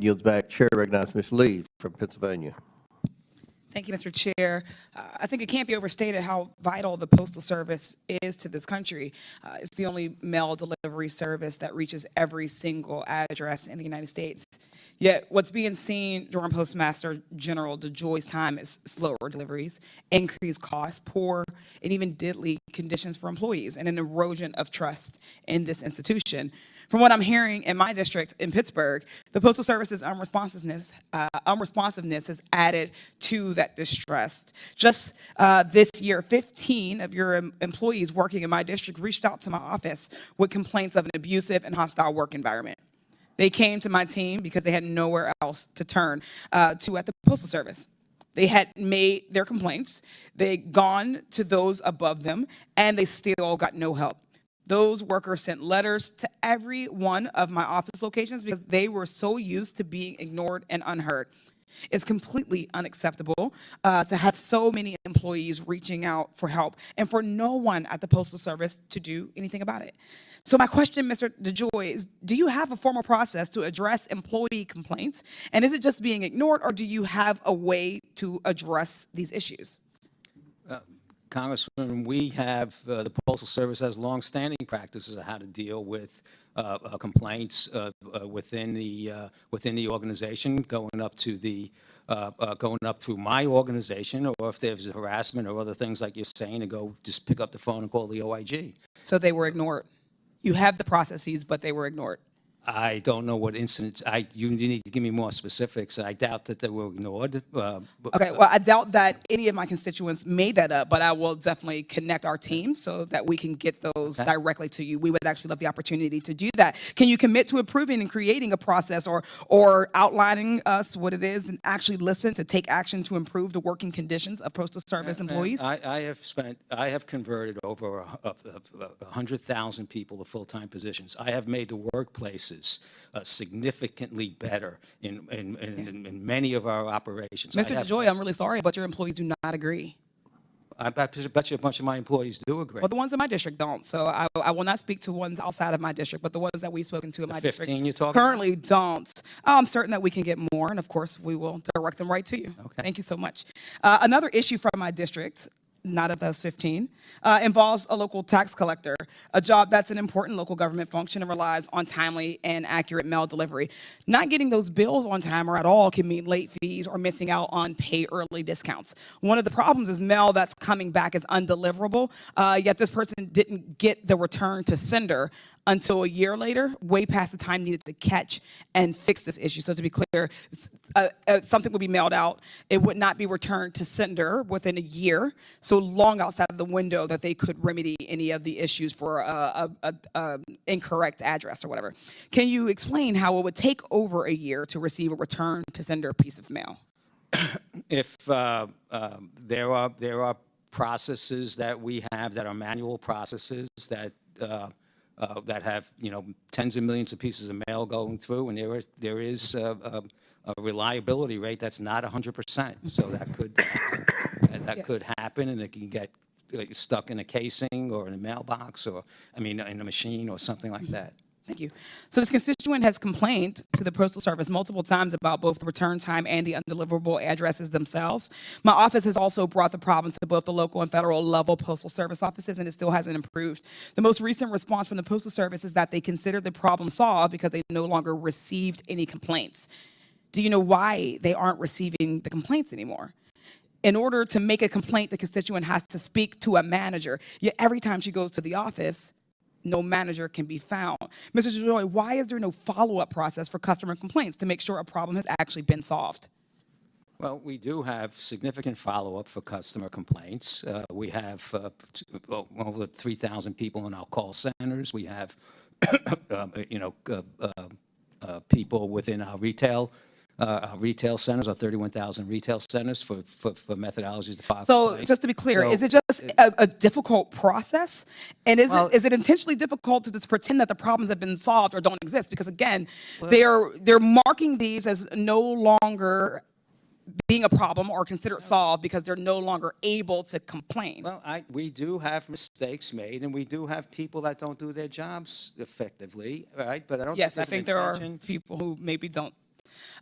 Yields back. Chair recognizes Ms. Lee from Pennsylvania. Thank you, Mr. Chair. I think it can't be overstated how vital the Postal Service is to this country. It's the only mail delivery service that reaches every single address in the United States. Yet what's being seen during Postmaster General DeJoy's time is slower deliveries, increased costs, poor and even deadly conditions for employees, and an erosion of trust in this institution. From what I'm hearing in my district in Pittsburgh, the Postal Service's unresponsiveness has added to that distress. Just this year, 15 of your employees working in my district reached out to my office with complaints of an abusive and hostile work environment. They came to my team because they had nowhere else to turn to at the Postal Service. They had made their complaints, they'd gone to those above them, and they still got no help. Those workers sent letters to every one of my office locations because they were so used to being ignored and unheard. It's completely unacceptable to have so many employees reaching out for help and for no one at the Postal Service to do anything about it. So my question, Mr. DeJoy, is do you have a formal process to address employee complaints? And is it just being ignored, or do you have a way to address these issues? Congressman, we have the Postal Service has longstanding practices of how to deal with complaints within the organization, going up through my organization, or if there's harassment or other things like you're saying, to go just pick up the phone and call the OIG. So they were ignored. You have the processes, but they were ignored. I don't know what incidents. You need to give me more specifics. I doubt that they were ignored. Okay, well, I doubt that any of my constituents made that up, but I will definitely connect our team so that we can get those directly to you. We would actually love the opportunity to do that. Can you commit to approving and creating a process or outlining us what it is and actually listen to take action to improve the working conditions of Postal Service employees? I have converted over 100,000 people to full-time positions. I have made the workplaces significantly better in many of our operations. Mr. DeJoy, I'm really sorry, but your employees do not agree. I bet you a bunch of my employees do agree. Well, the ones in my district don't, so I will not speak to ones outside of my district, but the ones that we've spoken to in my district 15 you're talking currently don't. I'm certain that we can get more, and of course, we will direct them right to you. Okay. Thank you so much. Another issue from my district, not of those 15, involves a local tax collector, a job that's an important local government function and relies on timely and accurate mail delivery. Not getting those bills on time or at all can mean late fees or missing out on pay early discounts. One of the problems is mail that's coming back is undeliverable, yet this person didn't get the return to sender until a year later, way past the time needed to catch and fix this issue. So to be clear, something would be mailed out. It would not be returned to sender within a year, so long outside of the window that they could remedy any of the issues for a incorrect address or whatever. Can you explain how it would take over a year to receive a return to sender piece of mail? If there are processes that we have that are manual processes that have tens of millions of pieces of mail going through, and there is a reliability rate that's not 100%. So that could happen, and it can get stuck in a casing or in a mailbox, or in a machine or something like that. Thank you. So this constituent has complained to the Postal Service multiple times about both the return time and the undeliverable addresses themselves. My office has also brought the problem to both the local and federal level Postal Service offices, and it still hasn't improved. The most recent response from the Postal Service is that they consider the problem solved because they no longer received any complaints. Do you know why they aren't receiving the complaints anymore? In order to make a complaint, the constituent has to speak to a manager. Yet every time she goes to the office, no manager can be found. Mr. DeJoy, why is there no follow-up process for customer complaints to make sure a problem has actually been solved? Well, we do have significant follow-up for customer complaints. We have over 3,000 people in our call centers. We have, people within our retail centers, our 31,000 retail centers for methodologies to file So complaints. just to be clear, is it just a difficult process? And is it intentionally difficult to just pretend that the problems have been solved or don't exist? Because again, they're marking these as no longer being a problem or considered solved because they're no longer able to complain. Well, we do have mistakes made, and we do have people that don't do their jobs effectively, right? But I don't Yes, I think think there are people who maybe don't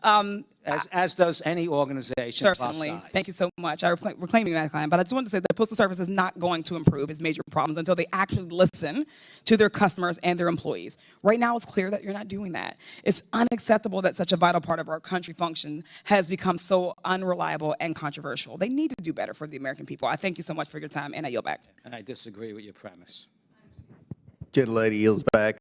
As does any organization of our Certainly. size. Thank you so much. We're claiming that time. But I just wanted to say that the Postal Service is not going to improve its major problems until they actually listen to their customers and their employees. Right now, it's clear that you're not doing that. It's unacceptable that such a vital part of our country function has become so unreliable and controversial. They need to do better for the American people. I thank you so much for your time, and I yield back. And I disagree with your premise. Gentlelady yields back.